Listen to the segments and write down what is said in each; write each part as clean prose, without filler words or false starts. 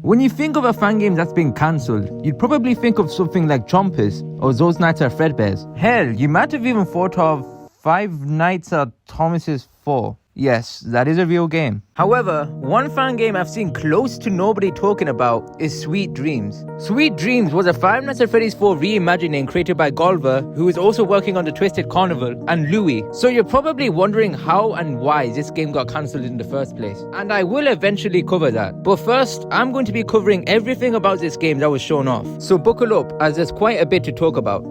When you think of a fan game that's been cancelled, you'd probably think of something like Chompers or Those Nights at Fredbear's. Hell, you might have even thought of Five Nights at Thomas's 4. Yes, that is a real game. However, one fan game I've seen close to nobody talking about is Sweet Dreams. Sweet Dreams was a Five Nights at Freddy's 4 reimagining created by Golver, who is also working on the Twisted Carnival, and Louie. So you're probably wondering how and why this game got cancelled in the first place. And I will eventually cover that. But first, I'm going to be covering everything about this game that was shown off. So buckle up, as there's quite a bit to talk about.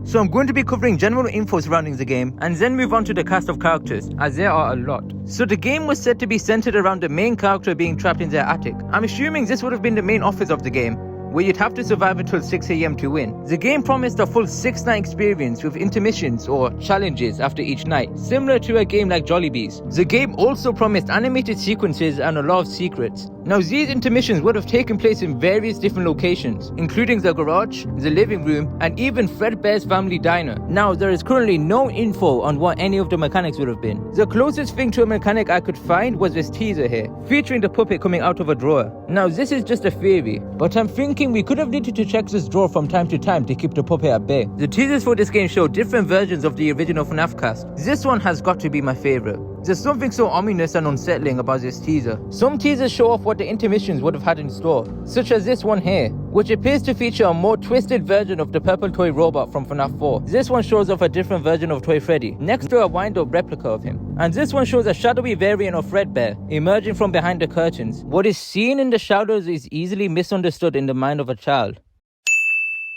So I'm going to be covering general info surrounding the game and then move on to the cast of characters, as there are a lot. So the game was said to be centered around the main character being trapped in their attic. I'm assuming this would have been the main office of the game, where you'd have to survive until 6 AM to win. The game promised a full 6-night experience with intermissions or challenges after each night, similar to a game like Jollibee's. The game also promised animated sequences and a lot of secrets. Now these intermissions would have taken place in various different locations, including the garage, the living room, and even Fredbear's family diner. Now there is currently no info on what any of the mechanics would have been. The closest thing to a mechanic I could find was this teaser here, featuring the puppet coming out of a drawer. Now this is just a theory, but I'm thinking we could have needed to check this drawer from time to time to keep the puppet at bay. The teasers for this game show different versions of the original Fnaf cast. This one has got to be my favorite. There's something so ominous and unsettling about this teaser. Some teasers show off what the intermissions would have had in store, such as this one here, which appears to feature a more twisted version of the purple toy robot from Fnaf 4. This one shows off a different version of Toy Freddy, next to a wind-up replica of him. And this one shows a shadowy variant of Fredbear, emerging from behind the curtains. What is seen in the shadows is easily misunderstood in the mind of a child.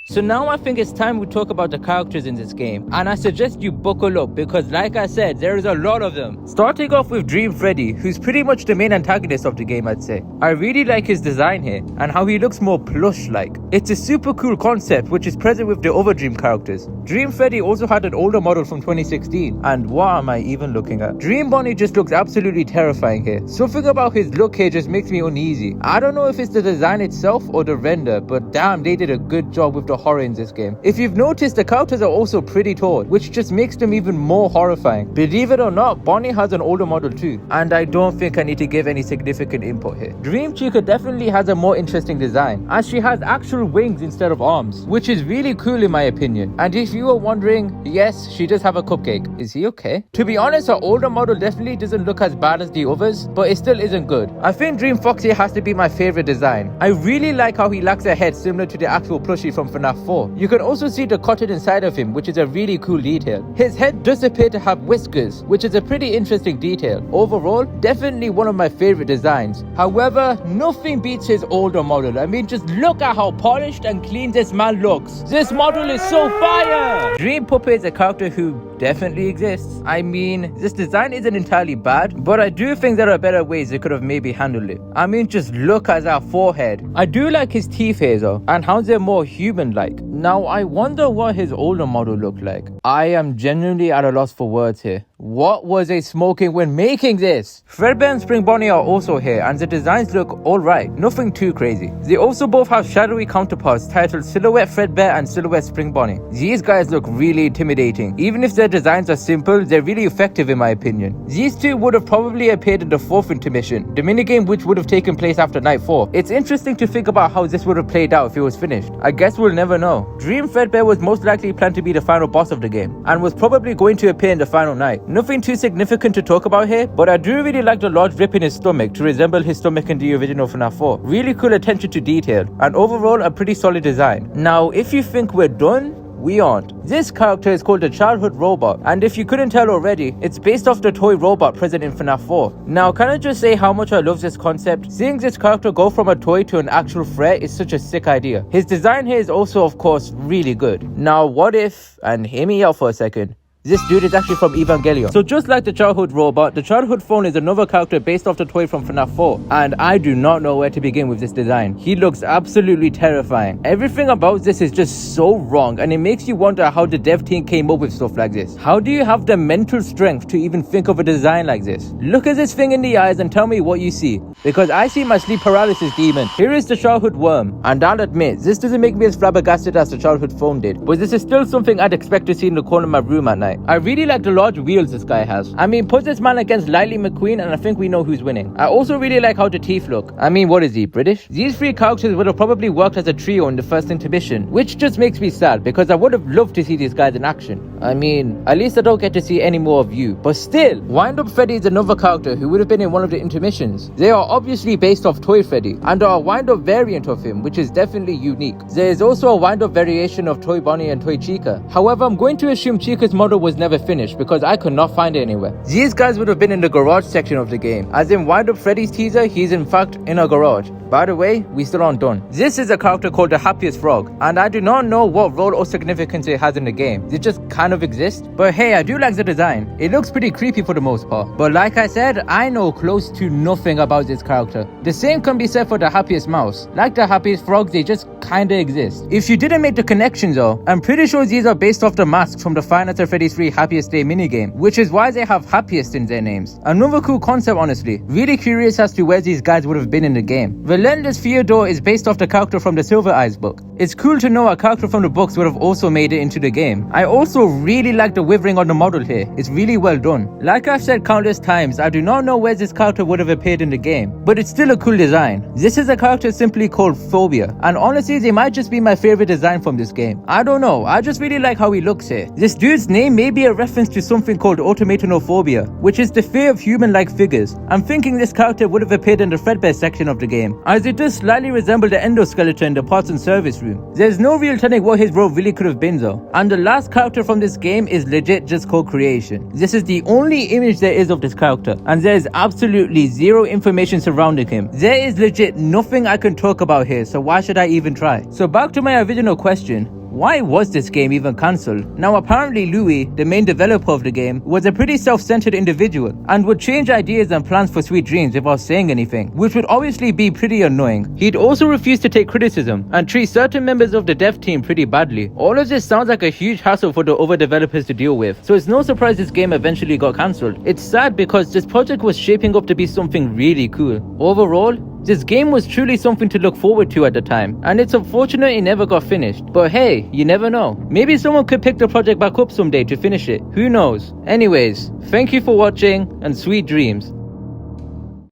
So now I think it's time we talk about the characters in this game, and I suggest you buckle up because like I said, there is a lot of them. Starting off with Dream Freddy, who's pretty much the main antagonist of the game, I'd say. I really like his design here and how he looks more plush-like. It's a super cool concept which is present with the other Dream characters. Dream Freddy also had an older model from 2016, and what am I even looking at? Dream Bonnie just looks absolutely terrifying here. Something about his look here just makes me uneasy. I don't know if it's the design itself or the render, but damn, they did a good job with the horror in this game. If you've noticed, the characters are also pretty tall, which just makes them even more horrifying. Believe it or not, Bonnie has an older model too, and I don't think I need to give any significant input here. Dream Chica definitely has a more interesting design, as she has actual wings instead of arms, which is really cool in my opinion. And if you were wondering, yes, she does have a cupcake. Is he okay? To be honest, her older model definitely doesn't look as bad as the others, but it still isn't good. I think Dream Foxy has to be my favorite design. I really like how he lacks a head similar to the actual plushie from Fnaf 4. You can also see the cotton inside of him, which is a really cool detail. His head does appear to have whiskers, which is a pretty interesting detail. Overall, definitely one of my favorite designs. However, nothing beats his older model. I mean, just look at how polished and clean this man looks. This model is so fire! Dream Puppet is a character who definitely exists. I mean, this design isn't entirely bad, but I do think there are better ways they could have maybe handled it. I mean, just look at that forehead. I do like his teeth here though, and how they're more human-like. Now, I wonder what his older model looked like. I am genuinely at a loss for words here. What was they smoking when making this? Fredbear and Spring Bonnie are also here, and the designs look alright, nothing too crazy. They also both have shadowy counterparts titled Silhouette Fredbear and Silhouette Spring Bonnie. These guys look really intimidating. Even if their designs are simple, they're really effective in my opinion. These two would have probably appeared in the 4th intermission, the minigame which would have taken place after night 4. It's interesting to think about how this would have played out if it was finished. I guess we'll never know. Dream Fredbear was most likely planned to be the final boss of the game, and was probably going to appear in the final night. Nothing too significant to talk about here, but I do really like the large rip in his stomach to resemble his stomach in the original Fnaf 4. Really cool attention to detail, and overall a pretty solid design. Now, if you think we're done, we aren't. This character is called a childhood robot, and if you couldn't tell already, it's based off the toy robot present in Fnaf 4. Now, can I just say how much I love this concept? Seeing this character go from a toy to an actual threat is such a sick idea. His design here is also, of course, really good. Now, what if, and hear me out for a second, this dude is actually from Evangelion. So just like the childhood robot, the childhood phone is another character based off the toy from Fnaf 4. And I do not know where to begin with this design. He looks absolutely terrifying. Everything about this is just so wrong, and it makes you wonder how the dev team came up with stuff like this. How do you have the mental strength to even think of a design like this? Look at this thing in the eyes and tell me what you see. Because I see my sleep paralysis demon. Here is the childhood worm. And I'll admit, this doesn't make me as flabbergasted as the childhood phone did. But this is still something I'd expect to see in the corner of my room at night. guy. I really like the large wheels this guy has. I mean, put this man against Lightning McQueen and I think we know who's winning. I also really like how the teeth look. I mean, what is he, British? These three characters would have probably worked as a trio in the first intermission, which just makes me sad because I would have loved to see these guys in action. I mean, at least I don't get to see any more of you. But still, Wind Up Freddy is another character who would have been in one of the intermissions. They are obviously based off Toy Freddy and are a wind up variant of him, which is definitely unique. There is also a wind up variation of Toy Bonnie and Toy Chica. However, I'm going to assume Chica's model was never finished because I could not find it anywhere. These guys would have been in the garage section of the game. As in Wind Up Freddy's teaser, he's in fact in a garage. By the way, we still aren't done. This is a character called the Happiest Frog, and I do not know what role or significance it has in the game. It just kind of exists. But hey, I do like the design. It looks pretty creepy for the most part. But like I said, I know close to nothing about this character. The same can be said for the Happiest Mouse. Like the Happiest Frogs, they just kinda exist. If you didn't make the connections though, I'm pretty sure these are based off the masks from the Five Nights at Freddy's 3 Happiest Day minigame, which is why they have Happiest in their names. Another cool concept, honestly. Really curious as to where these guys would have been in the game. Relentless Theodore is based off the character from the Silver Eyes book. It's cool to know a character from the books would have also made it into the game. I also really like the withering on the model here. It's really well done. Like I've said countless times, I do not know where this character would have appeared in the game, but it's still a cool design. This is a character simply called Phobia, and honestly they might just be my favorite design from this game. I don't know, I just really like how he looks here. This dude's name may be a reference to something called automatonophobia, which is the fear of human-like figures. I'm thinking this character would have appeared in the Fredbear section of the game, as it does slightly resemble the endoskeleton in the parts and service room. There's no real telling what his role really could have been though. And the last character from this game is legit just co-creation. This is the only image there is of this character, and there is absolutely zero information surrounding him. There is legit nothing I can talk about here, so why should I even try? So back to my original question. Why was this game even cancelled? Now apparently Louis, the main developer of the game, was a pretty self-centered individual and would change ideas and plans for Sweet Dreams without saying anything, which would obviously be pretty annoying. He'd also refuse to take criticism and treat certain members of the dev team pretty badly. All of this sounds like a huge hassle for the other developers to deal with, so it's no surprise this game eventually got cancelled. It's sad because this project was shaping up to be something really cool. Overall, this game was truly something to look forward to at the time, and it's unfortunate it never got finished. But hey, you never know. Maybe someone could pick the project back up someday to finish it. Who knows? Anyways, thank you for watching, and sweet dreams.